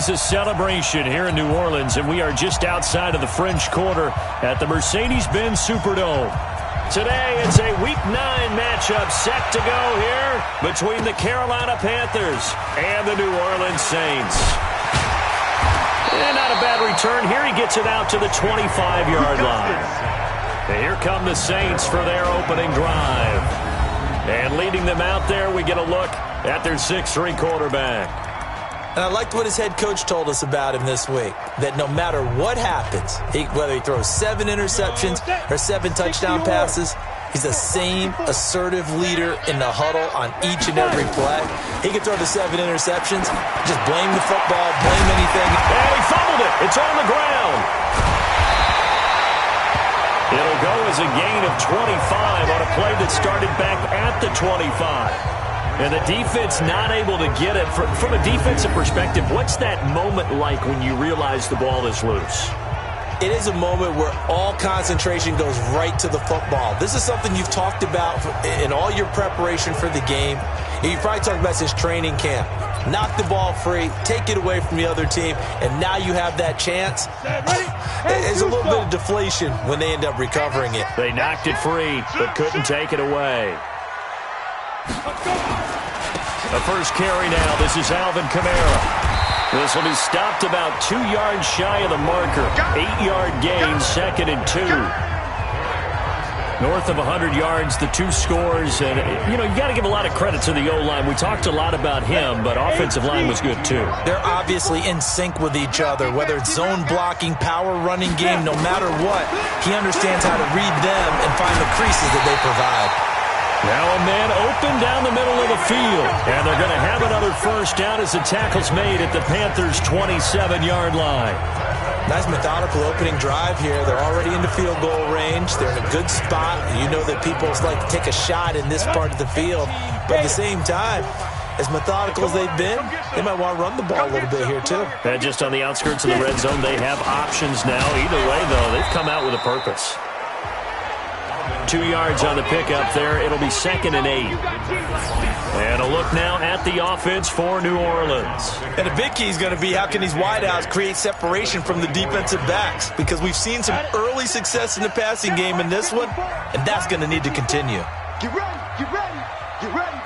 always a celebration here in New Orleans, and we are just outside of the French Quarter at the Mercedes-Benz Superdome. Today, it's a Week 9 matchup set to go here between the Carolina Panthers and the New Orleans Saints. And not a bad return here. He gets it out to the 25-yard line. And here come the Saints for their opening drive. And leading them out there, we get a look at their 6'3" quarterback. And I liked what his head coach told us about him this week, that no matter what happens, whether he throws 7 interceptions or 7 touchdown passes, he's the same assertive leader in the huddle on each and every play. He can throw the 7 interceptions, just blame the football, blame anything. And he fumbled it. It's on the ground. It'll go as a gain of 25 on a play that started back at the 25. And the defense not able to get it. From a defensive perspective, what's that moment like when you realize the ball is loose? It is a moment where all concentration goes right to the football. This is something you've talked about in all your preparation for the game. You probably talked about since training camp. Knock the ball free, take it away from the other team, and now you have that chance. There's a little bit of deflation when they end up recovering it. They knocked it free, but couldn't take it away. The first carry now. This is Alvin Kamara. This will be stopped about 2 yards shy of the marker. 8-yard gain, 2nd and 2. North of 100 yards, the 2 scores. And, you got to give a lot of credit to the O-line. We talked a lot about him, but offensive line was good too. They're obviously in sync with each other, whether it's zone blocking, power running game, no matter what. He understands how to read them and find the creases that they provide. Now a man open down the middle of the field. And they're going to have another first down as the tackle's made at the Panthers' 27-yard line. Nice methodical opening drive here. They're already into field goal range. They're in a good spot. You know that people like to take a shot in this part of the field. But at the same time, as methodical as they've been, they might want to run the ball a little bit here too. And just on the outskirts of the red zone, they have options now. Either way, though, they've come out with a purpose. 2 yards on the pickup there. It'll be 2nd and 8. And a look now at the offense for New Orleans. And the big key is going to be how can these wideouts create separation from the defensive backs, because we've seen some early success in the passing game in this one, and that's going to need to continue. Get ready, get ready, get ready.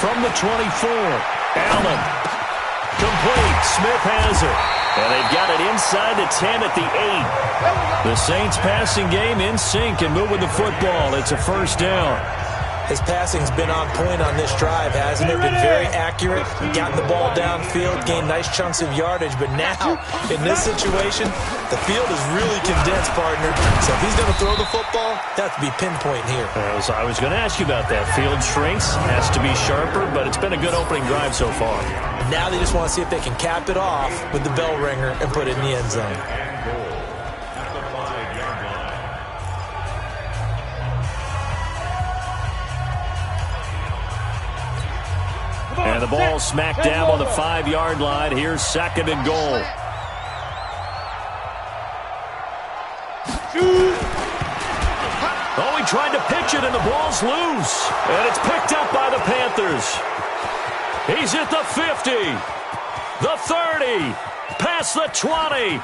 From the 24, Allen. Complete. Smith has it. And they've got it inside the 10 at the 8. The Saints passing game in sync and moving the football. It's a first down. His passing's been on point on this drive, hasn't it? Been very accurate, gotten the ball downfield, gained nice chunks of yardage. But now, in this situation, the field is really condensed, partner. So if he's going to throw the football, that has to be pinpoint here. I was going to ask you about that. Field shrinks, has to be sharper, but it's been a good opening drive so far. Now they just want to see if they can cap it off with the bell ringer and put it in the end zone. And the ball smacked down on the 5-yard line. Here's 2nd and goal. Oh, he tried to pitch it, and the ball's loose. And it's picked up by the Panthers. He's at the 50, the 30, past the 20.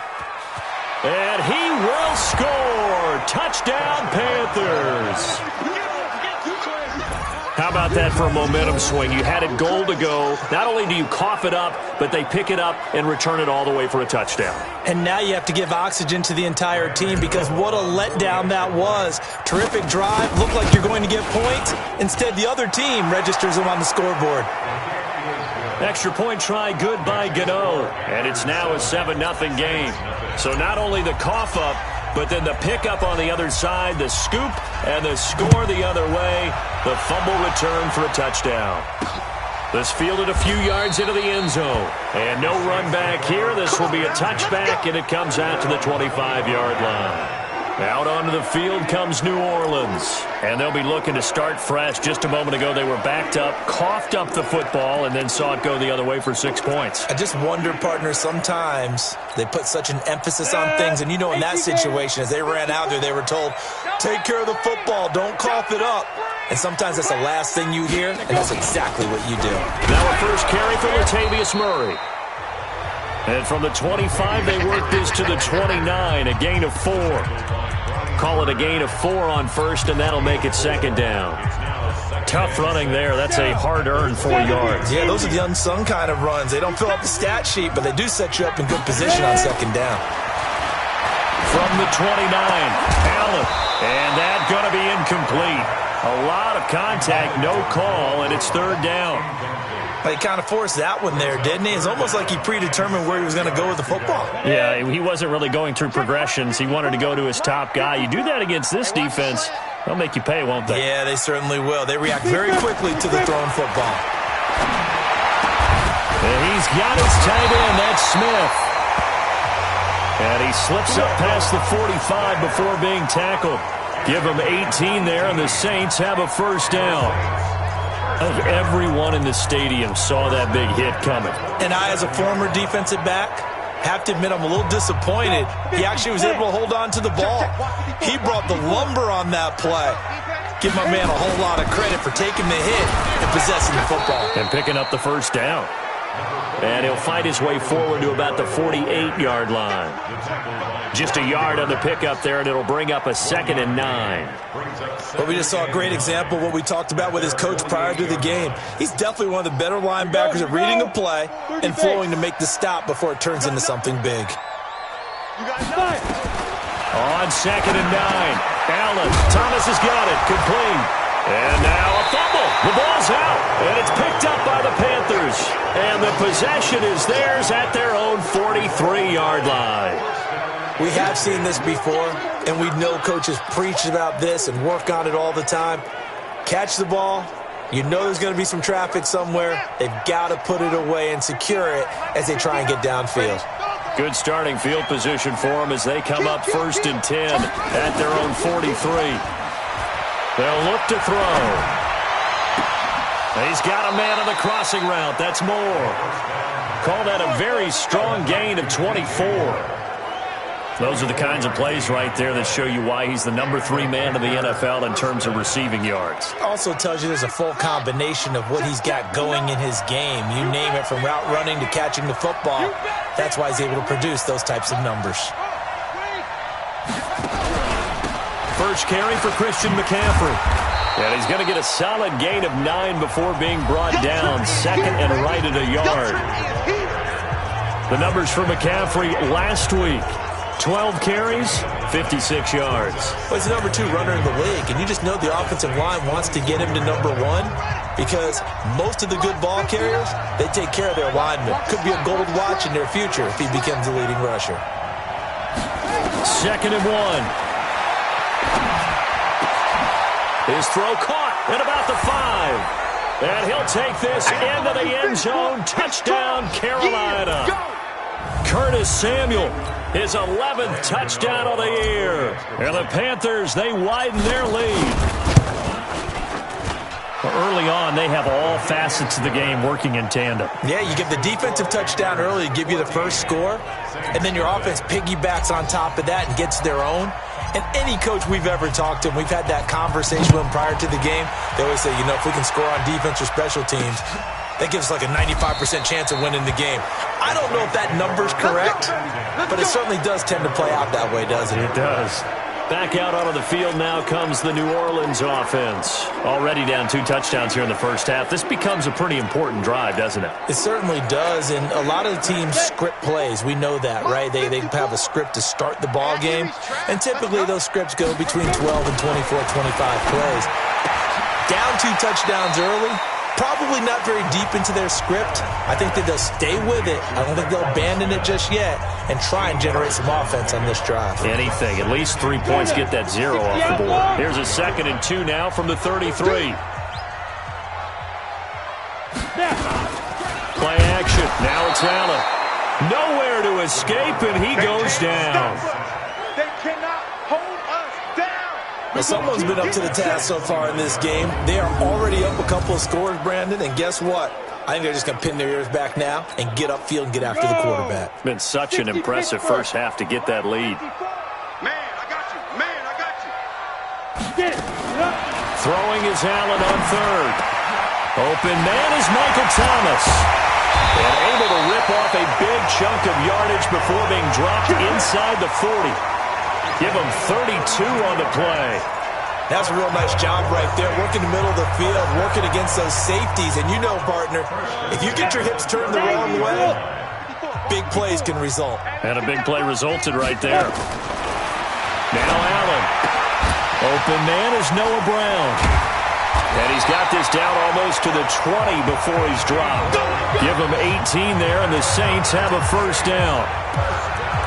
And he will score. Touchdown, Panthers. How about that for a momentum swing? You had it goal to go. Not only do you cough it up, but they pick it up and return it all the way for a touchdown. And now you have to give oxygen to the entire team, because what a letdown that was. Terrific drive. Looked like you're going to get points. Instead, the other team registers them on the scoreboard. Extra point try, good by Gano. And it's now a 7-0 game. So not only the cough up, but then the pickup on the other side, the scoop, and the score the other way. The fumble return for a touchdown. This fielded a few yards into the end zone. And no run back here. This will be a touchback, and it comes out to the 25-yard line. Out onto the field comes New Orleans. And they'll be looking to start fresh. Just a moment ago, they were backed up, coughed up the football, and then saw it go the other way for 6 points. I just wonder, partner, sometimes they put such an emphasis on things. And, you know, in that situation, as they ran out there, they were told, take care of the football, don't cough it up. And sometimes that's the last thing you hear, and that's exactly what you do. Now a first carry for Latavius Murray. And from the 25, they work this to the 29, a gain of 4. Call it a gain of 4 on first, and that'll make it second down. Tough running there. That's a hard-earned 4 yards. Yeah, those are the unsung kind of runs. They don't fill up the stat sheet, but they do set you up in good position on second down. From the 29, Allen. And that's going to be incomplete. A lot of contact, no call, and it's third down. He kind of forced that one there, didn't he? It's almost like he predetermined where he was going to go with the football. Yeah, he wasn't really going through progressions. He wanted to go to his top guy. You do that against this defense, they'll make you pay, won't they? Yeah, they certainly will. They react very quickly to the thrown football. And he's got his tight end. That's Smith. And he slips up past the 45 before being tackled. Give him 18 there, and the Saints have a first down. I think everyone in the stadium saw that big hit coming. And I, as a former defensive back, have to admit I'm a little disappointed. He actually was able to hold on to the ball. He brought the lumber on that play. Give my man a whole lot of credit for taking the hit and possessing the football. And picking up the first down. And he'll fight his way forward to about the 48-yard line. Just a yard on the pickup there, and it'll bring up a 2nd and 9. Well, we just saw a great example of what we talked about with his coach prior to the game. He's definitely one of the better linebackers at reading a play and flowing to make the stop before it turns into something big. On 2nd and 9, Allen. Thomas has got it. Complete. And now a fumble. The ball's out, and it's picked up by the Panthers. And the possession is theirs at their own 43-yard line. We have seen this before, and we know coaches preach about this and work on it all the time. Catch the ball. You know there's going to be some traffic somewhere. They've got to put it away and secure it as they try and get downfield. Good starting field position for them as they come up 1st and 10 at their own 43. They'll look to throw. He's got a man on the crossing route. That's Moore. Call that a very strong gain of 24. Those are the kinds of plays right there that show you why he's the number 3 man in the NFL in terms of receiving yards. Also tells you there's a full combination of what he's got going in his game. You name it, from route running to catching the football. That's why he's able to produce those types of numbers. First carry for Christian McCaffrey. And he's going to get a solid gain of 9 before being brought down. 2nd and right at a yard. The numbers for McCaffrey last week. 12 carries, 56 yards. Well, he's the number 2 runner in the league, and you just know the offensive line wants to get him to number 1 because most of the good ball carriers, they take care of their linemen. Could be a gold watch in their future if he becomes the leading rusher. 2nd and 1. His throw caught at about the 5. And he'll take this into the end zone. Touchdown, Carolina. Curtis Samuel, his 11th touchdown of the year. And the Panthers, they widen their lead. Early on, they have all facets of the game working in tandem. Yeah, you get the defensive touchdown early to give you the first score, and then your offense piggybacks on top of that and gets their own. And any coach we've ever talked to, and we've had that conversation with them prior to the game, they always say, you know, if we can score on defense or special teams, that gives us like a 95% chance of winning the game. I don't know if that number's correct, but it certainly does tend to play out that way, doesn't it? It does. Back out onto the field now comes the New Orleans offense. Already down 2 touchdowns here in the first half. This becomes a pretty important drive, doesn't it? It certainly does, and a lot of the teams script plays. We know that, right? They have a script to start the ball game, and typically those scripts go between 12 and 24, 25 plays. Down 2 touchdowns early, probably not very deep into their script. I think that they'll stay with it. I don't think they'll abandon it just yet and try and generate some offense on this drive. Anything. At least 3 points, get that 0 off the board. Here's a 2nd and 2 now from the 33. Play action. Now it's Allen. Nowhere to escape, and he goes down. They cannot hold us down. Well, someone's been up to the task so far in this game. They are already up a couple of scores, Brandon, and guess what? I think they're just going to pin their ears back now and get upfield and get after the quarterback. It's been such an impressive first half to get that lead. Man, I got you. Man, I got you. Get it. Throwing is Allen on third. Open man is Michael Thomas. And able to rip off a big chunk of yardage before being dropped inside the 40. Give him 32 on the play. That's a real nice job right there, working the middle of the field, working against those safeties. And you know, partner, if you get your hips turned the wrong way, big plays can result. And a big play resulted right there. Now Allen. Open man is Noah Brown. And he's got this down almost to the 20 before he's dropped. Give him 18 there, and the Saints have a first down.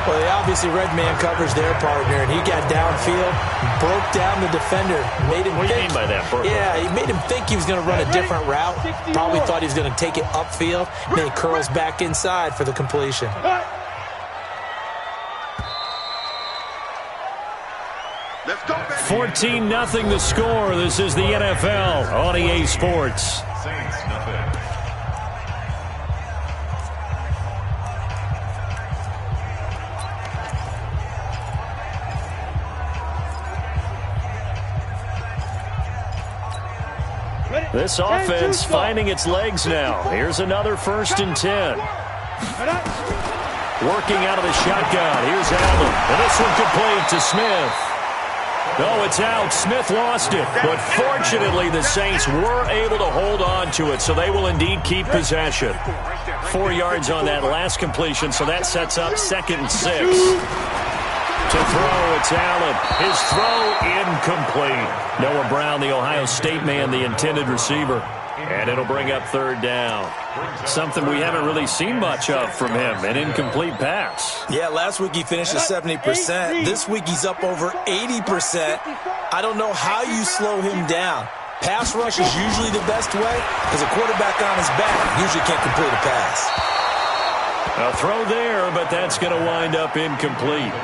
Well, they obviously read man coverage their partner, and he got downfield, broke down the defender, made him What do you think, mean by that, Burke? Yeah, he made him think he was going to run a different route. Probably thought he was going to take it upfield. Then he curls back inside for the completion. 14-0 the score. This is the NFL on EA Sports. This offense finding its legs now. Here's another 1st and 10. Working out of the shotgun. Here's Allen. And this one complete to Smith. No, it's out. Smith lost it. But fortunately, the Saints were able to hold on to it, so they will indeed keep possession. 4 yards on that last completion, so that sets up 2nd and 6. To throw, it's Allen. His throw incomplete. Noah Brown, the Ohio State man, the intended receiver. And it'll bring up 3rd down. Something we haven't really seen much of from him, an incomplete pass. Yeah, last week he finished at 70%. This week he's up over 80%. I don't know how you slow him down. Pass rush is usually the best way because a quarterback on his back usually can't complete a pass. A throw there, but that's going to wind up incomplete.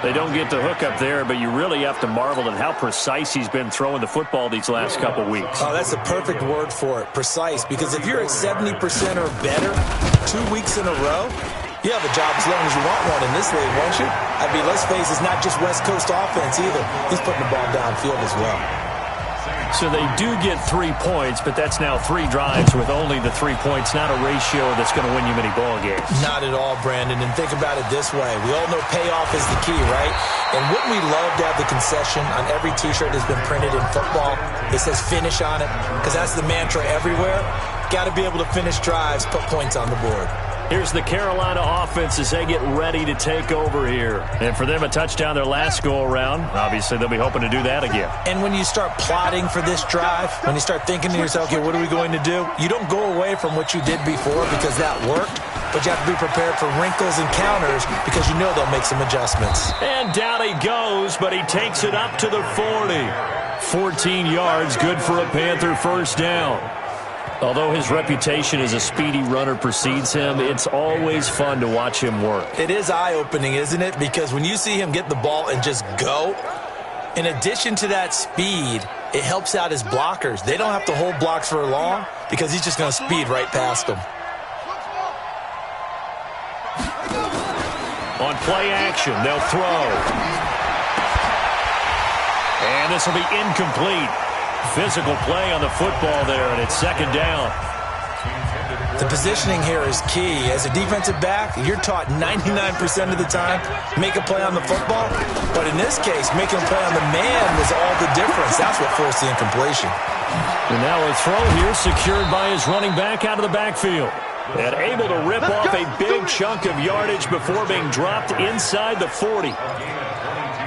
They don't get the hook up there, but you really have to marvel at how precise he's been throwing the football these last couple weeks. Oh, that's a perfect word for it, precise, because if you're at 70% or better 2 weeks in a row, you have a job as long as you want one in this league, won't you? I mean, let's face it, it's not just West Coast offense either. He's putting the ball downfield as well. So they do get 3 points, but that's now 3 drives with only the 3 points, not a ratio that's going to win you many ball games. Not at all, Brandon. And think about it this way. We all know payoff is the key, right? And wouldn't we love to have the concession on every T-shirt that's been printed in football? It says finish on it, because that's the mantra everywhere. Got to be able to finish drives, put points on the board. Here's the Carolina offense as they get ready to take over here. And for them, a touchdown their last go-around. Obviously, they'll be hoping to do that again. And when you start plotting for this drive, when you start thinking to yourself, okay, what are we going to do? You don't go away from what you did before because that worked, but you have to be prepared for wrinkles and counters because you know they'll make some adjustments. And down he goes, but he takes it up to the 40. 14 yards, good for a Panther first down. Although his reputation as a speedy runner precedes him, it's always fun to watch him work. It is eye-opening, isn't it? Because when you see him get the ball and just go, in addition to that speed, it helps out his blockers. They don't have to hold blocks for long because he's just going to speed right past them. On play action, they'll throw. And this will be incomplete. Physical play on the football there, and it's 2nd down. The positioning here is key. As a defensive back, you're taught 99% of the time, make a play on the football. But in this case, making a play on the man was all the difference. That's what forced the incompletion. And now a throw here secured by his running back out of the backfield. And able to rip off a big chunk of yardage before being dropped inside the 40.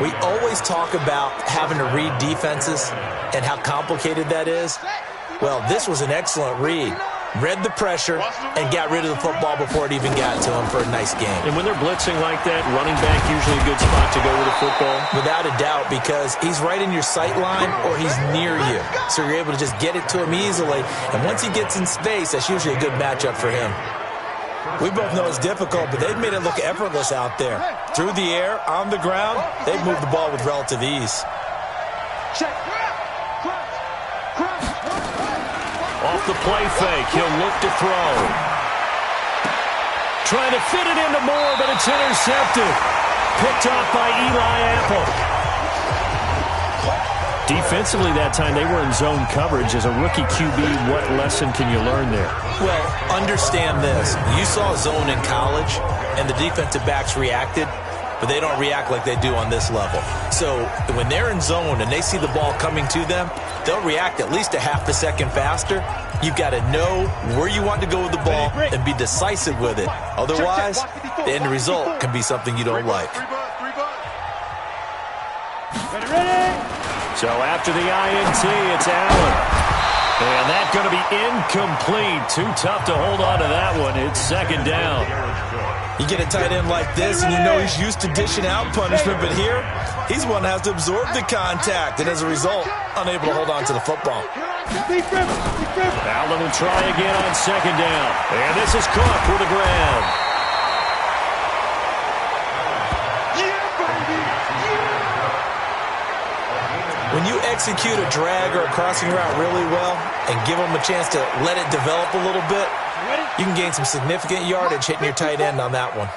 We always talk about having to read defenses and how complicated that is. Well, this was an excellent read. Read the pressure and got rid of the football before it even got to him for a nice game. And when they're blitzing like that, running back usually a good spot to go with the football? Without a doubt, because he's right in your sight line or he's near you. So you're able to just get it to him easily. And once he gets in space, that's usually a good matchup for him. We both know it's difficult, but they've made it look effortless out there. Through the air, on the ground, they've moved the ball with relative ease. Off the play fake, he'll look to throw. Trying to fit it into Moore, but it's intercepted. Picked off by Eli Apple. Defensively that time, they were in zone coverage. As a rookie QB, what lesson can you learn there? Well, understand this. You saw zone in college, and the defensive backs reacted, but they don't react like they do on this level. So when they're in zone and they see the ball coming to them, they'll react at least a half a second faster. You've got to know where you want to go with the ball and be decisive with it. Otherwise, the end result can be something you don't like. So after the INT, it's Allen. And that's going to be incomplete. Too tough to hold on to that one. It's second down. You get a tight end like this, and you know he's used to dishing out punishment, but here, he's one that has to absorb the contact, and as a result, unable to hold on to the football. Allen will try again on second down. And this is Cook with the grab. When you execute a drag or a crossing route really well and give them a chance to let it develop a little bit, you can gain some significant yardage hitting your tight end on that one.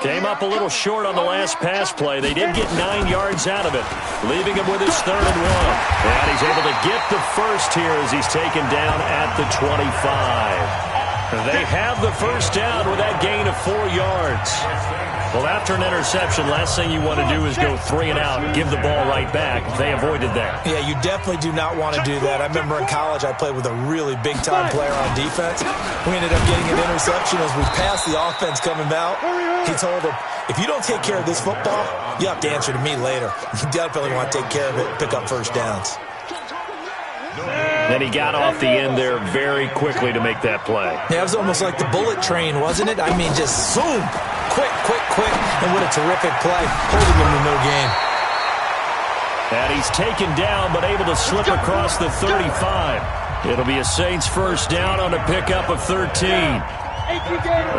Came up a little short on the last pass play. They did get 9 yards out of it, leaving him with his 3rd and 1. And he's able to get the first here as he's taken down at the 25. They have the first down with that gain of 4 yards. Well, after an interception, last thing you want to do is go 3 and out and give the ball right back. They avoided that. Yeah, you definitely do not want to do that. I remember in college I played with a really big-time player on defense. We ended up getting an interception as we passed the offense coming out. He told him, if you don't take care of this football, you have to answer to me later. You definitely want to take care of it and pick up first downs. Then he got off the end there very quickly to make that play. Yeah, it was almost like the bullet train, wasn't it? I mean, just zoom. Quick, quick, quick. And what a terrific play, holding him to no gain. And he's taken down, but able to slip across the 35. It'll be a Saints first down on a pickup of 13.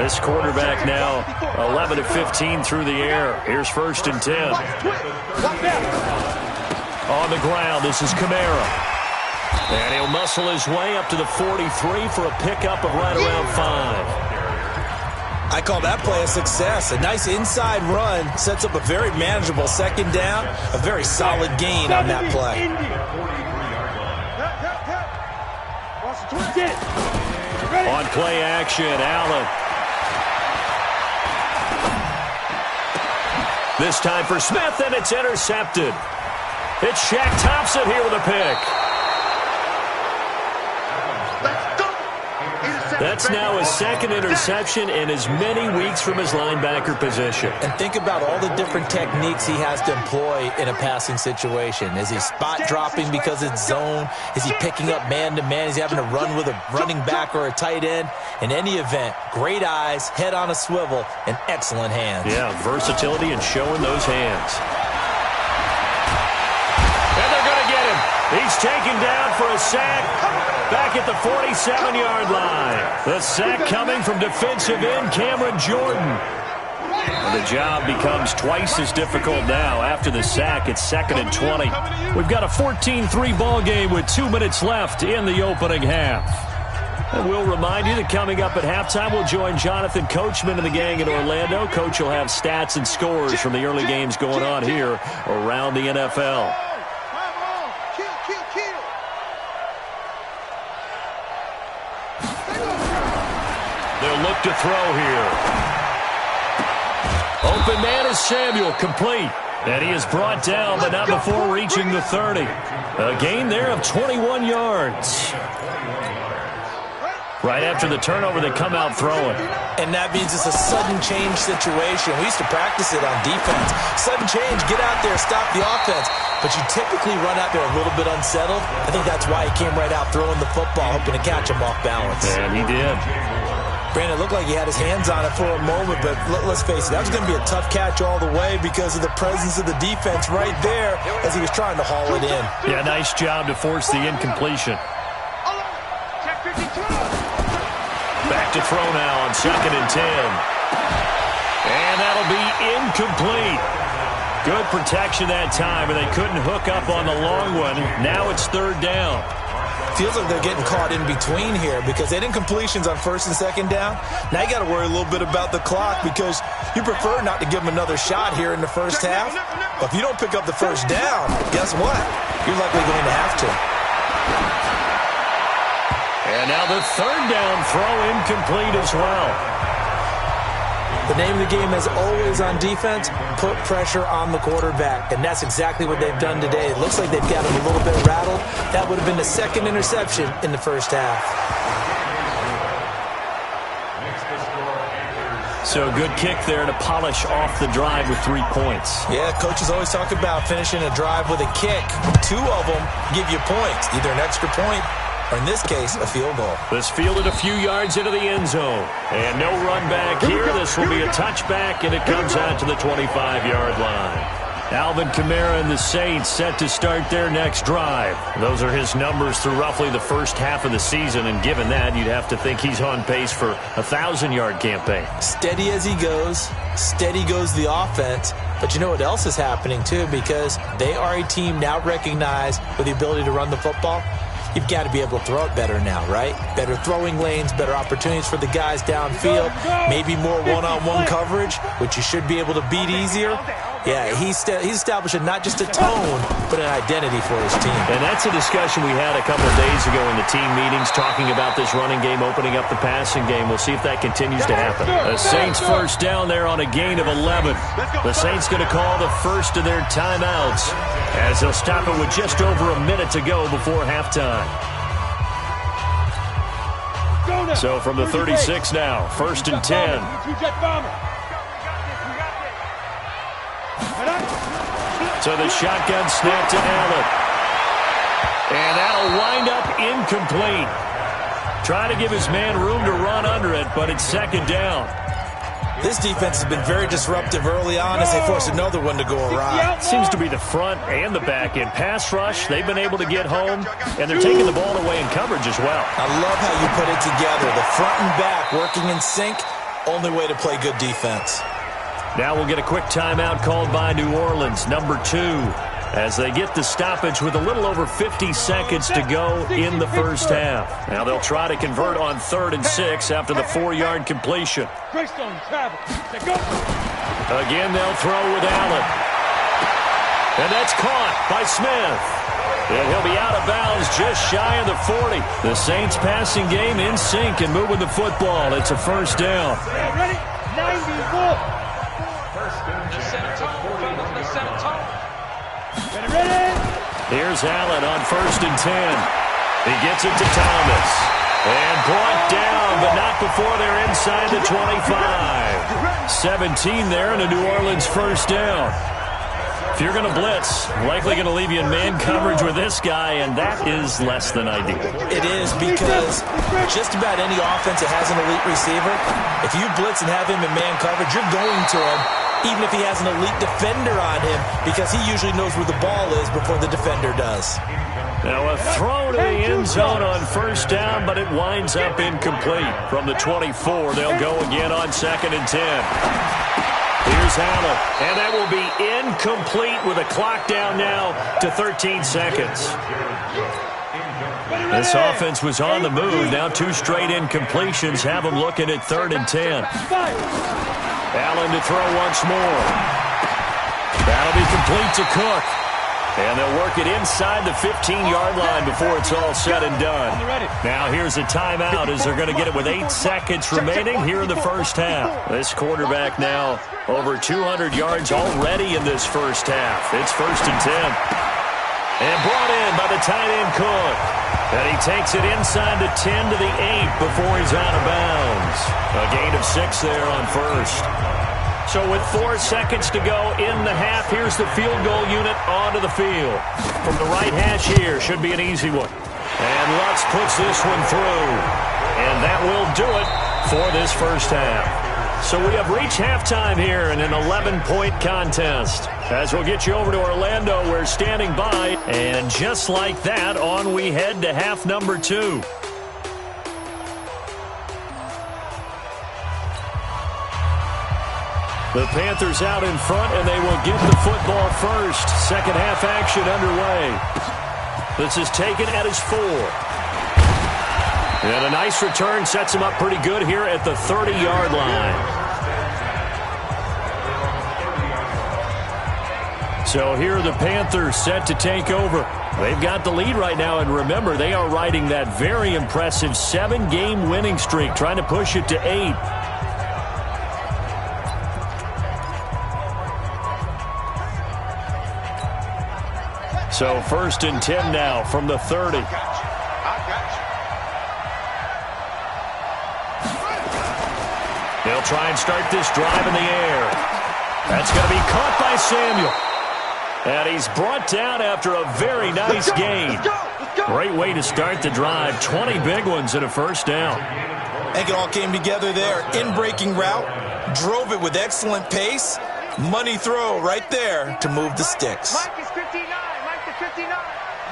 This quarterback now 11 of 15 through the air. Here's 1st and 10. On the ground, this is Kamara. And he'll muscle his way up to the 43 for a pickup of right around 5. I call that play a success. A nice inside run sets up a very manageable second down, a very solid gain on that play. On play action, Allen. This time for Smith, and it's intercepted. It's Shaq Thompson here with a pick. That's now his 2nd interception in as many weeks from his linebacker position. And think about all the different techniques he has to employ in a passing situation. Is he spot dropping because it's zone? Is he picking up man-to-man? Is he having to run with a running back or a tight end? In any event, great eyes, head on a swivel, and excellent hands. Yeah, versatility and showing those hands. And they're going to get him. He's taken down for a sack. Back at the 47-yard line. The sack coming from defensive end Cameron Jordan. And the job becomes twice as difficult now. After the sack, it's 2nd and 20. We've got a 14-3 ball game with 2 minutes left in the opening half. And we'll remind you that coming up at halftime, we'll join Jonathan Coachman and the gang in Orlando. Coach will have stats and scores from the early games going on here around the NFL. They'll look to throw here. Open man is Samuel, complete. And he is brought down, but not before reaching the 30. A gain there of 21 yards. Right after the turnover, they come out throwing. And that means it's a sudden change situation. We used to practice it on defense. Sudden change, get out there, stop the offense. But you typically run out there a little bit unsettled. I think that's why he came right out throwing the football, hoping to catch him off balance. And he did. Brandon, it looked like he had his hands on it for a moment, but let's face it, that was going to be a tough catch all the way because of the presence of the defense right there as he was trying to haul it in. Yeah, nice job to force the incompletion. Back to throw now on 2nd and 10. And that'll be incomplete. Good protection that time, and they couldn't hook up on the long one. Now it's 3rd down. Feels like they're getting caught in between here because they had incompletions on 1st and 2nd down. Now you got to worry a little bit about the clock because you prefer not to give them another shot here in the first half. But if you don't pick up the first down, guess what? You're likely going to have to. And now the third down throw incomplete as well. The name of the game is always on defense, put pressure on the quarterback. And that's exactly what they've done today. It looks like they've got him a little bit rattled. That would have been the second interception in the first half. So a good kick there to polish off the drive with 3 points. Yeah, coaches always talk about finishing a drive with a kick. 2 of them give you points, either an extra point or, in this case, a field goal. This fielded a few yards into the end zone. And no run back here. This will be a touchback, and it comes out to the 25-yard line. Alvin Kamara and the Saints set to start their next drive. Those are his numbers through roughly the first half of the season, and given that, you'd have to think he's on pace for a 1,000-yard campaign. Steady as he goes, steady goes the offense. But you know what else is happening, too, because they are a team now recognized with the ability to run the football. You've got to be able to throw it better now, right? Better throwing lanes, better opportunities for the guys downfield, maybe more one-on-one coverage, which you should be able to beat easier. Yeah, he's establishing not just a tone, but an identity for his team. And that's a discussion we had a couple of days ago in the team meetings, talking about this running game opening up the passing game. We'll see if that continues to happen. The Saints first down there on a gain of 11. The Saints going to call the first of their timeouts as they'll stop it with just over a minute to go before halftime. So from the 36 now, 1st and 10. So the shotgun snap to Allen. And that'll wind up incomplete. Trying to give his man room to run under it, but it's 2nd down. This defense has been very disruptive early on as they force another one to go awry. Seems to be the front and the back end. Pass rush, they've been able to get home, and they're taking the ball away in coverage as well. I love how you put it together. The front and back working in sync, only way to play good defense. Now we'll get a quick timeout called by New Orleans, number 2, as they get the stoppage with a little over 50 seconds to go in the first half. Now they'll try to convert on 3rd and 6 after the 4-yard completion. Again, they'll throw with Allen. And that's caught by Smith. And he'll be out of bounds just shy of the 40. The Saints passing game in sync and moving the football. It's a first down. Ready? 94. Here's Allen on 1st and 10. He gets it to Thomas. And brought down, but not before they're inside the 25. 17 there and a New Orleans first down. If you're going to blitz, likely going to leave you in man coverage with this guy, and that is less than ideal. It is, because just about any offense that has an elite receiver, if you blitz and have him in man coverage, you're going to him, even if he has an elite defender on him, because he usually knows where the ball is before the defender does. Now a throw to the end zone on first down, but it winds up incomplete. From the 24, they'll go again on 2nd and 10. Here's Allen, and that will be incomplete with a clock down now to 13 seconds. This offense was on the move. Now 2 straight incompletions have them looking at 3rd and 10. Allen to throw once more. That'll be complete to Cook. And they'll work it inside the 15-yard line before it's all said and done. Now here's a timeout as they're going to get it with 8 seconds remaining here in the first half. This quarterback now over 200 yards already in this first half. It's 1st and 10. And brought in by the tight end Cook. And he takes it inside the 10 to the 8 before he's out of bounds. A gain of 6 there on 1st. So with 4 seconds to go in the half, here's the field goal unit onto the field. From the right hash here, should be an easy one. And Lutz puts this one through. And that will do it for this first half. So we have reached halftime here in an 11-point contest. As we'll get you over to Orlando, we're standing by. And just like that, on we head to half number 2. The Panthers out in front, and they will get the football first. Second half action underway. This is taken at his 4. And a nice return sets him up pretty good here at the 30-yard line. So here are the Panthers set to take over They've got the lead right now, and remember, they are riding that very impressive 7-game winning streak, trying to push it to 8. So 1st and 10 now from the 30. They'll try and start this drive in the air. That's going to be caught by Samuel. And he's brought down after a very nice gain. Great way to start the drive. 20 big ones and a 1st down. I think it all came together there. In-breaking route. Drove it with excellent pace. Money throw right there to move the sticks. Mike is 59. Mike is 59.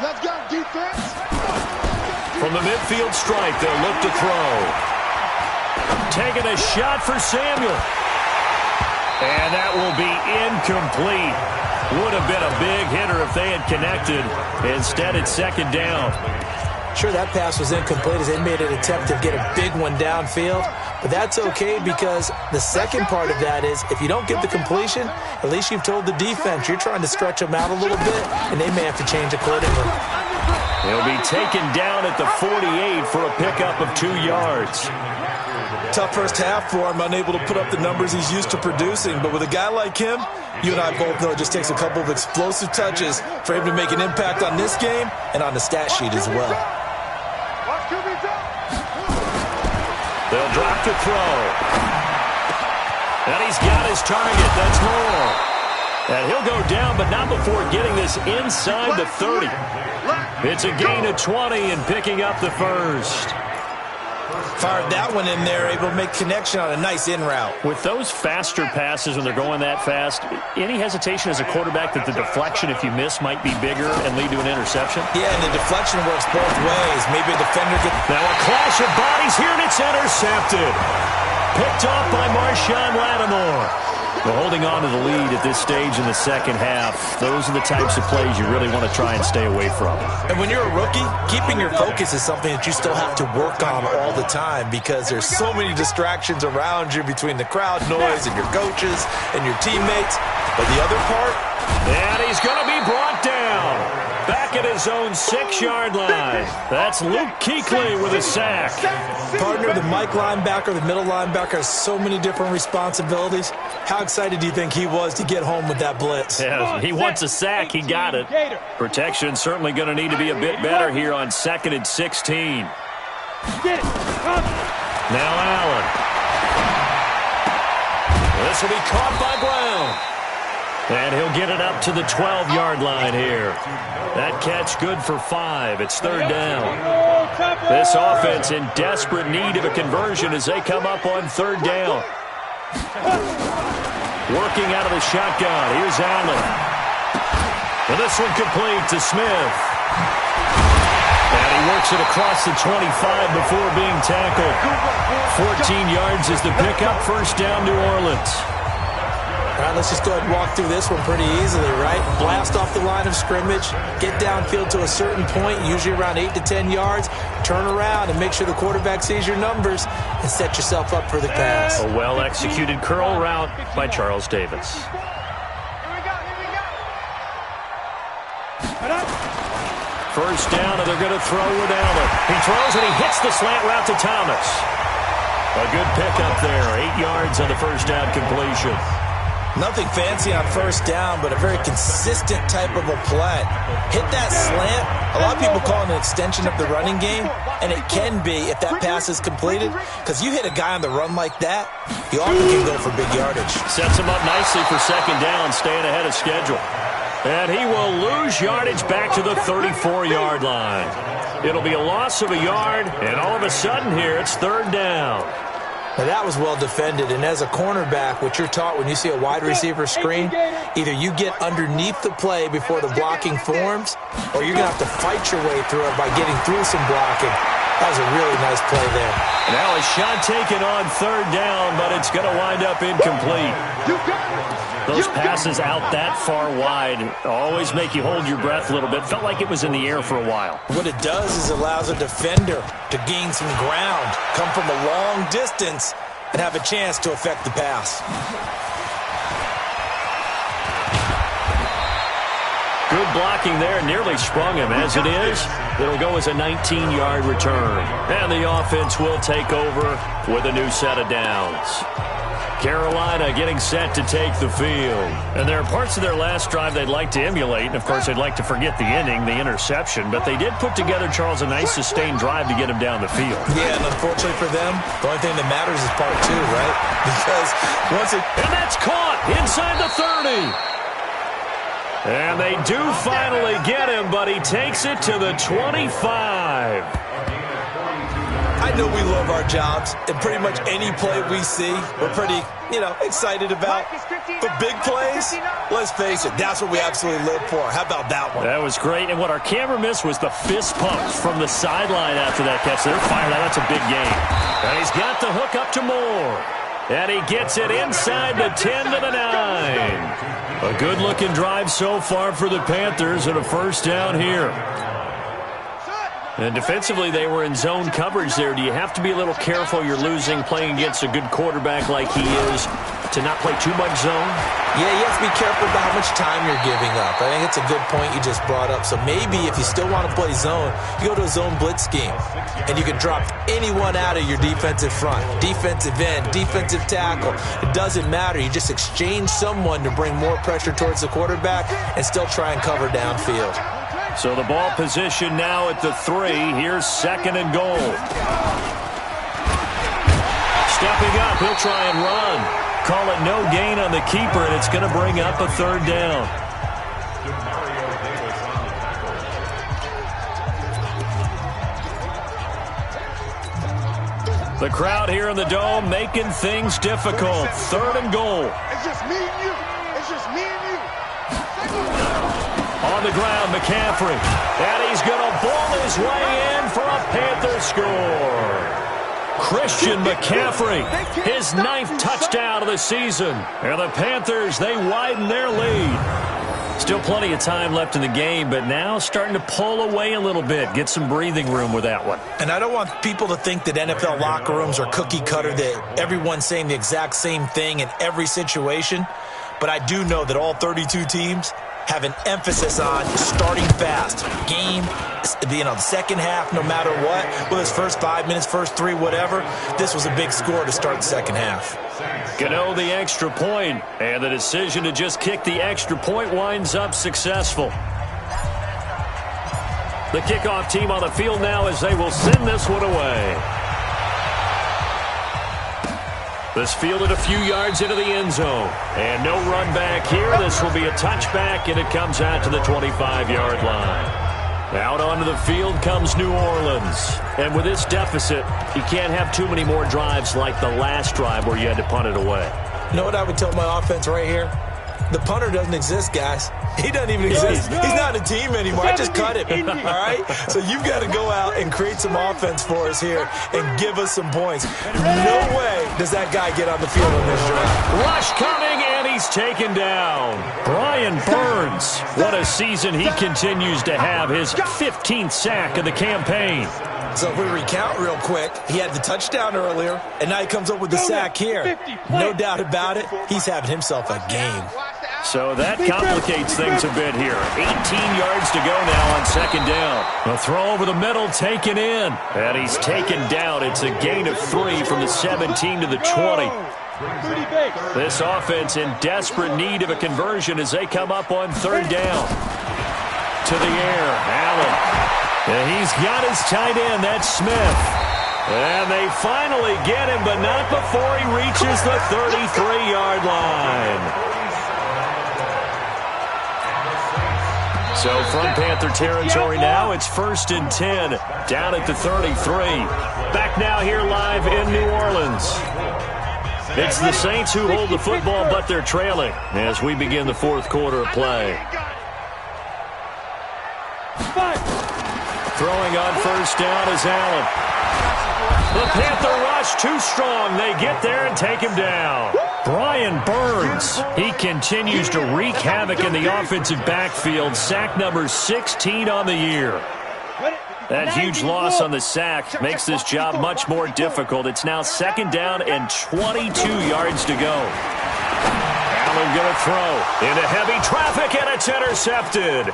Let's go, defense. From the midfield strike, they'll look to throw. Taking a shot for Samuel. And that will be incomplete. Would have been a big hitter if they had connected. Instead, it's 2nd down. Sure, that pass was incomplete as they made an attempt to get a big one downfield. But that's okay because the second part of that is if you don't get the completion, at least you've told the defense you're trying to stretch them out a little bit, and they may have to change accordingly. He'll be taken down at the 48 for a pickup of 2 yards. Tough first half for him, unable to put up the numbers he's used to producing. But with a guy like him, you and I both know it just takes a couple of explosive touches for him to make an impact on this game and on the stat sheet as well. They'll drop to throw. And he's got his target. That's Lowell. And he'll go down, but not before getting this inside the 30. It's a gain of 20 and picking up the 1st. Fired that one in there, able to make connection on a nice in route. With those faster passes when they're going that fast, any hesitation as a quarterback that the deflection, if you miss, might be bigger and lead to an interception? Yeah, and the deflection works both ways. Maybe a defender gets... Now a clash of bodies here, and it's intercepted. Picked off by Marshawn Lattimore. Well, holding on to the lead at this stage in the second half, those are the types of plays you really want to try and stay away from. And when you're a rookie, keeping your focus is something that you still have to work on all the time because there's so many distractions around you between the crowd noise and your coaches and your teammates. But the other part... And he's going to be brought down. Back at his own 6-yard line. That's Luke Kuechly with a sack. Partner, the Mike linebacker, the middle linebacker has so many different responsibilities. How excited do you think he was to get home with that blitz? Yeah, he wants a sack. He got it. Protection certainly going to need to be a bit better here on 2nd and 16. Now Allen. This will be caught by Brown. And he'll get it up to the 12-yard line here. That catch good for 5. It's 3rd down. This offense in desperate need of a conversion as they come up on 3rd down. Working out of the shotgun. Here's Allen. And this one complete to Smith. And he works it across the 25 before being tackled. 14 yards is the pickup. 1st down, New Orleans. All right, let's just go ahead and walk through this one pretty easily, right? Blast off the line of scrimmage, get downfield to a certain point, usually around 8 to 10 yards, turn around and make sure the quarterback sees your numbers and set yourself up for the pass. A well-executed curl route by Charles Davis. First down, and they're going to throw with Allen. He throws, and he hits the slant route to Thomas. A good pickup there, 8 yards on the 1st down completion. Nothing fancy on 1st down, but a very consistent type of a play. Hit that slant. A lot of people call it an extension of the running game, and it can be if that pass is completed, because you hit a guy on the run like that, you often can go for big yardage. Sets him up nicely for 2nd down, staying ahead of schedule. And he will lose yardage back to the 34-yard line. It'll be a loss of a yard, and all of a sudden here, it's 3rd down. Now that was well defended, and as a cornerback, what you're taught when you see a wide receiver screen, either you get underneath the play before the blocking forms, or you're going to have to fight your way through it by getting through some blocking. That was a really nice play there. Now a shot taken on 3rd down, but it's going to wind up incomplete. Those passes out that far wide always make you hold your breath a little bit. Felt like it was in the air for a while. What it does is it allows a defender to gain some ground, come from a long distance, and have a chance to affect the pass. Good blocking there. Nearly sprung him. As it is, it'll go as a 19-yard return. And the offense will take over with a new set of downs. Carolina getting set to take the field. And there are parts of their last drive they'd like to emulate. And, of course, they'd like to forget the ending, the interception. But they did put together, Charles, a nice sustained drive to get him down the field. Yeah, and unfortunately for them, the only thing that matters is part two, right? Because once it... And that's caught inside the 30. And they do finally get him, but he takes it to the 25. I know we love our jobs, and pretty much any play we see, we're pretty, excited about. But big plays, let's face it, that's what we absolutely live for. How about that one? That was great, and what our camera missed was the fist pumps from the sideline after that catch. They're fired out. That's a big game. And he's got the hook up to Moore. And he gets it inside the 10 to the 9. A good-looking drive so far for the Panthers, and a first down here. And defensively, they were in zone coverage there. Do you have to be a little careful? You're losing, playing against a good quarterback like he is, to not play too much zone? Yeah, you have to be careful about how much time you're giving up. I think it's a good point you just brought up. So maybe if you still want to play zone, you go to a zone blitz scheme, and you can drop anyone out of your defensive front, defensive end, defensive tackle. It doesn't matter. You just exchange someone to bring more pressure towards the quarterback and still try and cover downfield. So the ball position now at the 3. Here's 2nd and goal. Stepping up, he'll try and run. Call it no gain on the keeper, and it's going to bring up a 3rd down. The crowd here in the Dome making things difficult. 3rd and goal. It's just me and you. It's just me and you. On the ground, McCaffrey. And he's going to ball his way in for a Panther score. Christian McCaffrey, his 9th touchdown of the season. And the Panthers, they widen their lead. Still plenty of time left in the game, but now starting to pull away a little bit. Get some breathing room with that one. And I don't want people to think that NFL locker rooms are cookie cutter, that everyone's saying the exact same thing in every situation. But I do know that all 32 teams have an emphasis on starting fast. Game, the second half, no matter what. Whether it's first 5 minutes, first 3, whatever. This was a big score to start the second half. Gano the extra point, and the decision to just kick the extra point winds up successful. The kickoff team on the field now as they will send this one away. This fielded a few yards into the end zone. And no run back here. This will be a touchback, and it comes out to the 25-yard line. Out onto the field comes New Orleans. And with this deficit, you can't have too many more drives like the last drive where you had to punt it away. You know what I would tell my offense right here? The punter doesn't exist, guys. He doesn't even exist. He's not a team anymore. I just cut him. All right? So you've got to go out and create some offense for us here and give us some points. No way does that guy get on the field on this drive. Rush coming, and he's taken down. Brian Burns. What a season he continues to have. His 15th sack of the campaign. So if we recount real quick, he had the touchdown earlier, and now he comes up with the sack here. No doubt about it, he's having himself a game. So that complicates things a bit here. 18 yards to go now on 2nd down. A throw over the middle taken in. And he's taken down. It's a gain of 3 from the 17 to the 20. This offense in desperate need of a conversion as they come up on 3rd down. To the air, Allen. And he's got his tight end, that's Smith. And they finally get him, but not before he reaches the 33-yard line. So from Panther territory now, it's 1st and 10, down at the 33. Back now here live in New Orleans. It's the Saints who hold the football, but they're trailing as we begin the 4th quarter of play. Throwing on 1st down is Allen. The Panther rush too strong. They get there and take him down. Brian Burns, he continues to wreak havoc in the offensive backfield. Sack number 16 on the year. That huge loss on the sack makes this job much more difficult. It's now 2nd down and 22 yards to go. he'll get a throw into heavy traffic, and it's intercepted.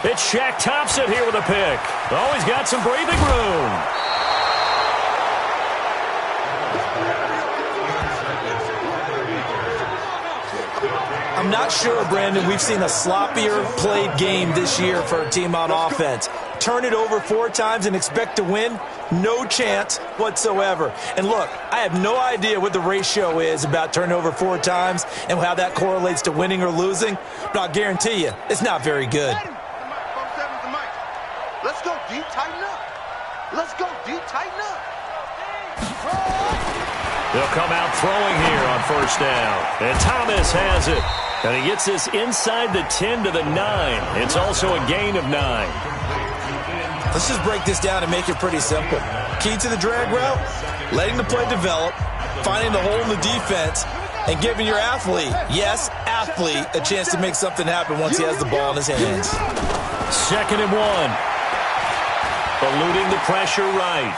It's Shaq Thompson here with a pick. Oh, he's got some breathing room. I'm not sure, Brandon, we've seen a sloppier played game this year for a team on offense. Turn it over 4 times and expect to win? No chance whatsoever. And look, I have no idea what the ratio is about turning over 4 times and how that correlates to winning or losing, but I'll guarantee you, it's not very good. Let's go, D. Tighten up. Let's go, D. Tighten up. They'll come out throwing here on first down. And Thomas has it. And he gets this inside the 10 to the 9. It's also a gain of 9. Let's just break this down and make it pretty simple. Key to the drag route, letting the play develop, finding the hole in the defense, and giving your athlete, yes, athlete, a chance to make something happen once he has the ball in his hands. 2nd and 1. Eluding the pressure right.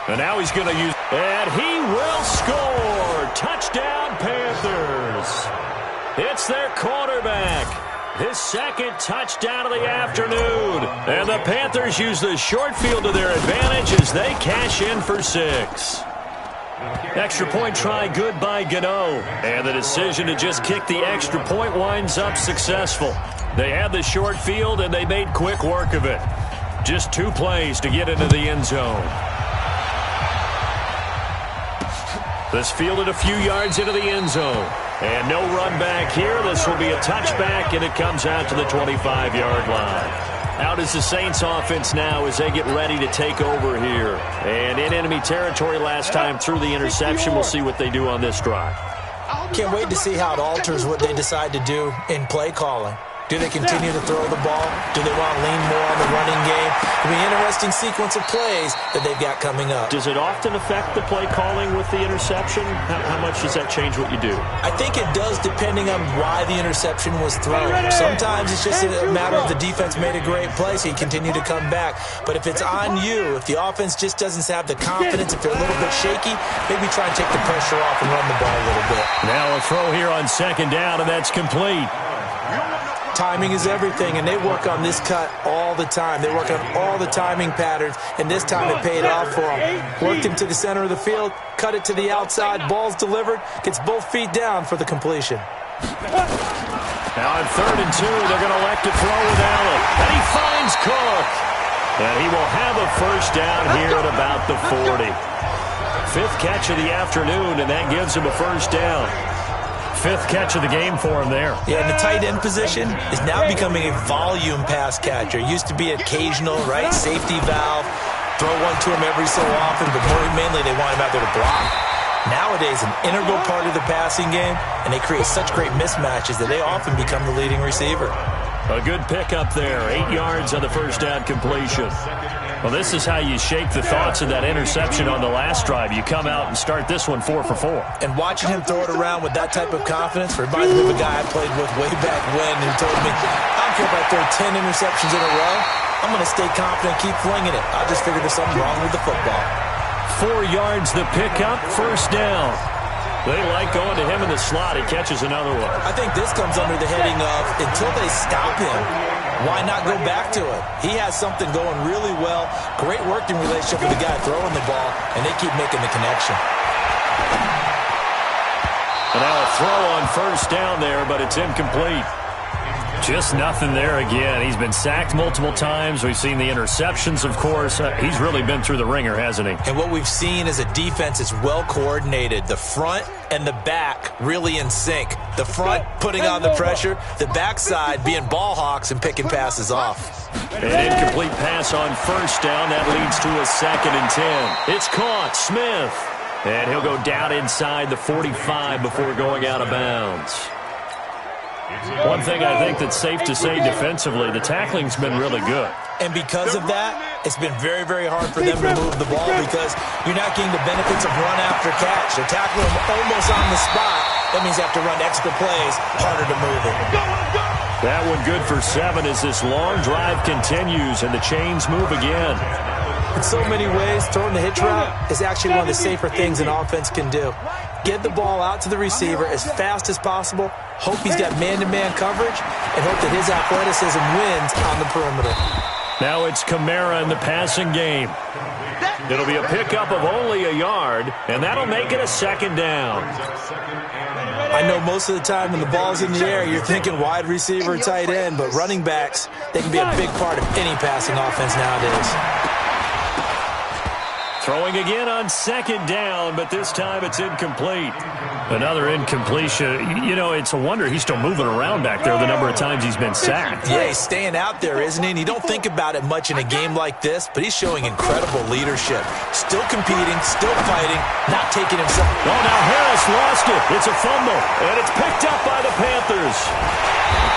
And now he's going to use... And he will score! Touchdown, Panthers! It's their quarterback. His 2nd touchdown of the afternoon. And the Panthers use the short field to their advantage as they cash in for 6. Extra point try good by Gano. And the decision to just kick the extra point winds up successful. They had the short field and they made quick work of it. Just 2 plays to get into the end zone. This fielded a few yards into the end zone. And no run back here. This will be a touchback, and it comes out to the 25-yard line. Out is the Saints offense now as they get ready to take over here. And in enemy territory last time through the interception. We'll see what they do on this drive. Can't wait to see how it alters what they decide to do in play calling. Do they continue to throw the ball? Do they want to lean more on the running game? It'll be an interesting sequence of plays that they've got coming up. Does it often affect the play calling with the interception? How much does that change what you do? I think it does depending on why the interception was thrown. Sometimes it's just a matter of the defense made a great play, so you continue to come back. But if it's on you, if the offense just doesn't have the confidence, if they're a little bit shaky, maybe try and take the pressure off and run the ball a little bit. Now a throw here on 2nd down, and that's complete. Timing is everything, and they work on this cut all the time. They work on all the timing patterns, and this time it paid off for them. Worked him to the center of the field, cut it to the outside, ball's delivered, gets both feet down for the completion. Now on 3rd and 2, they're going to elect to throw with Allen, and he finds Cook. And he will have a first down here at about the 40. 5th catch of the afternoon, and that gives him a first down. 5th catch of the game for him there. Yeah, and the tight end position is now becoming a volume pass catcher. It used to be occasional, right? Safety valve. Throw one to him every so often, but mainly they want him out there to block. Nowadays, an integral part of the passing game, and they create such great mismatches that they often become the leading receiver. A good pickup there. 8 yards on the first down completion. Well, this is how you shake the thoughts of that interception on the last drive. You come out and start this one 4 for 4. And watching him throw it around with that type of confidence reminds me of a guy I played with way back when who told me, I don't care if I throw 10 interceptions in a row. I'm going to stay confident, keep flinging it. I just figured there's something wrong with the football. 4 yards the pickup, first down. They like going to him in the slot. He catches another one. I think this comes under the heading of until they stop him, why not go back to it? He has something going really well. Great working relationship with the guy throwing the ball, and they keep making the connection. And now a throw on first down there, but it's incomplete. Just nothing there again. He's been sacked multiple times. We've seen the interceptions, of course. He's really been through the ringer, hasn't he? And what we've seen is a defense is well coordinated. The front and the back really in sync. The front putting on the pressure. The backside being ball hawks and picking passes off. An incomplete pass on first down. That leads to a 2nd and 10. It's caught. Smith. And he'll go down inside the 45 before going out of bounds. One thing I think that's safe to say defensively, the tackling's been really good. And because of that, it's been very, very hard for them to move the ball because you're not getting the benefits of run after catch. They're tackling them almost on the spot. That means you have to run extra plays, harder to move it. That one good for 7 as this long drive continues and the chains move again. In so many ways, throwing the hitch route is actually one of the safer things an offense can do. Get the ball out to the receiver as fast as possible, hope he's got man-to-man coverage, and hope that his athleticism wins on the perimeter. Now it's Kamara in the passing game. It'll be a pickup of only a yard, and that'll make it a second down. I know most of the time when the ball's in the air, you're thinking wide receiver, tight end, but running backs, they can be a big part of any passing offense nowadays. Throwing again on second down, but this time it's incomplete. Another incompletion. You know, it's a wonder he's still moving around back there the number of times he's been sacked. Yeah, he's staying out there, isn't he? And you don't think about it much in a game like this, but he's showing incredible leadership. Still competing, still fighting, not taking himself. Oh, now Harris lost it. It's a fumble, and it's picked up by the Panthers.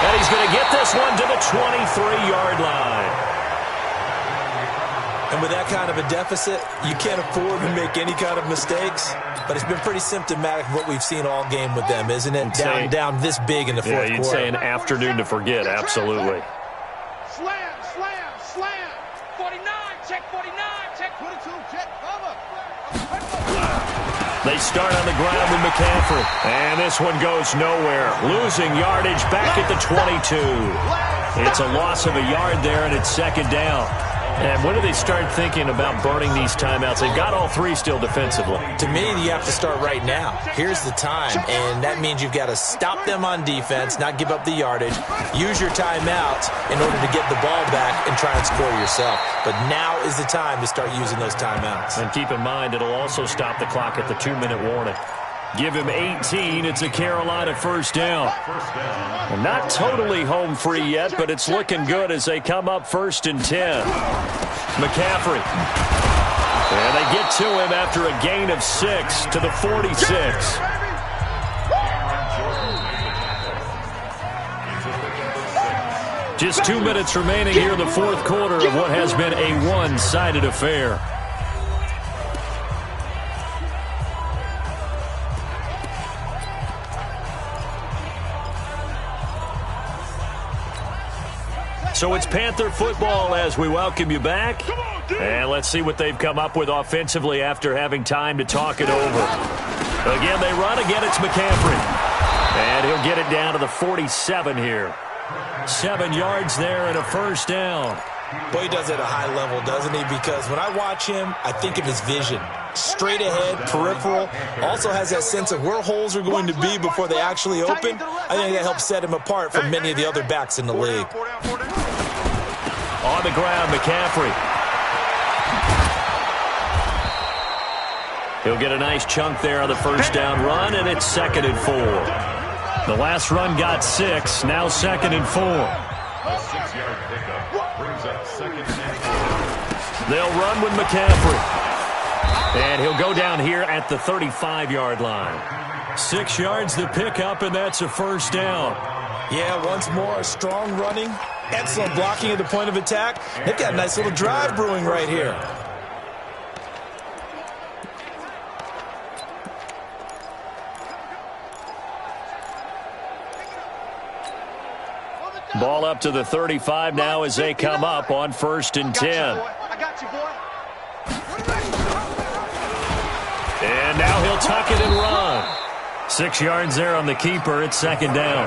And he's going to get this one to the 23-yard line. And with that kind of a deficit, you can't afford to make any kind of mistakes. But it's been pretty symptomatic of what we've seen all game with them, isn't it? Down this big in the fourth quarter. Yeah, you'd say an afternoon to forget, absolutely. Slam, slam, slam. 49, check 49, check 22, check cover. They start on the ground with McCaffrey. And this one goes nowhere. Losing yardage back at the 22. It's a loss of a yard there, and it's second down. And when do they start thinking about burning these timeouts? They've got all three still defensively. To me, you have to start right now. Here's the time, and that means you've got to stop them on defense, not give up the yardage, use your timeouts in order to get the ball back and try and score yourself. But now is the time to start using those timeouts. And keep in mind, it'll also stop the clock at the 2-minute warning. Give him 18. It's a Carolina first down. And not totally home free yet, but it's looking good as they come up 1st and 10. McCaffrey. And they get to him after a gain of 6 to the 46. Just 2 minutes remaining here in the fourth quarter of what has been a one-sided affair. So it's Panther football as we welcome you back. And let's see what they've come up with offensively after having time to talk it over. Again, they run. Again, it's McCaffrey. And he'll get it down to the 47 here. 7 yards there and a first down. Boy, he does it at a high level, doesn't he? Because when I watch him, I think of his vision. Straight ahead, peripheral. Also has that sense of where holes are going to be before they actually open. I think that helps set him apart from many of the other backs in the league. On the ground, McCaffrey. He'll get a nice chunk there on the first down run, and it's 2nd and 4. The last run got 6, now 2nd and 4. A 6-yard pickup brings up 2nd and 4. They'll run with McCaffrey. And he'll go down here at the 35-yard line. 6 yards the pickup, and that's a first down. Yeah, once more, strong running, excellent blocking at the point of attack. They've got a nice little drive brewing right here. Ball up to the 35 now as they come up on 1st and 10. I got you, boy. And now he'll tuck it and run. 6 yards there on the keeper. It's 2nd down.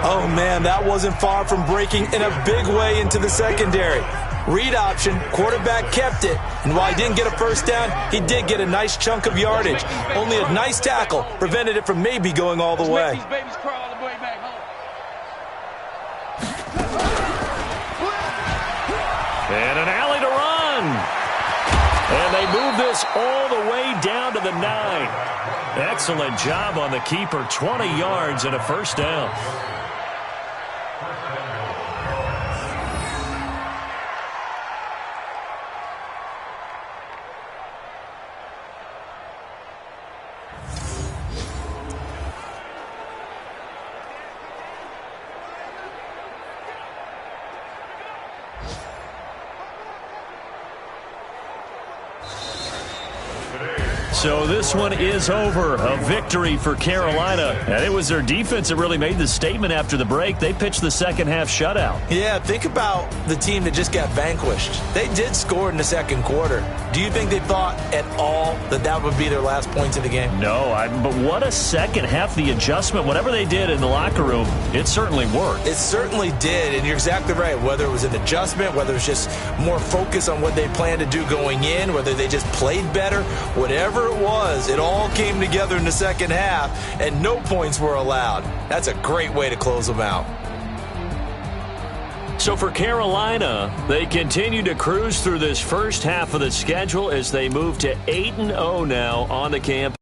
Oh, man, that wasn't far from breaking in a big way into the secondary. Read option, quarterback kept it, and while he didn't get a first down, he did get a nice chunk of yardage. Only a nice tackle prevented it from maybe going all the way. These babies crawl all the way back home. And an alley to run. And they move this all the way down to the 9. Excellent job on the keeper. 20 yards and a first down. So this one is over. A victory for Carolina. And it was their defense that really made the statement after the break. They pitched the second half shutout. Yeah, think about the team that just got vanquished. They did score in the second quarter. Do you think they thought at all that that would be their last points of the game? No, but what a second half. The adjustment, whatever they did in the locker room, it certainly worked. It certainly did, and you're exactly right. Whether it was an adjustment, whether it was just more focus on what they planned to do going in, whether they just played better, whatever it was, it all came together in the second half, and no points were allowed. That's a great way to close them out. So for Carolina, they continue to cruise through this first half of the schedule as they move to 8-0 now on the campaign.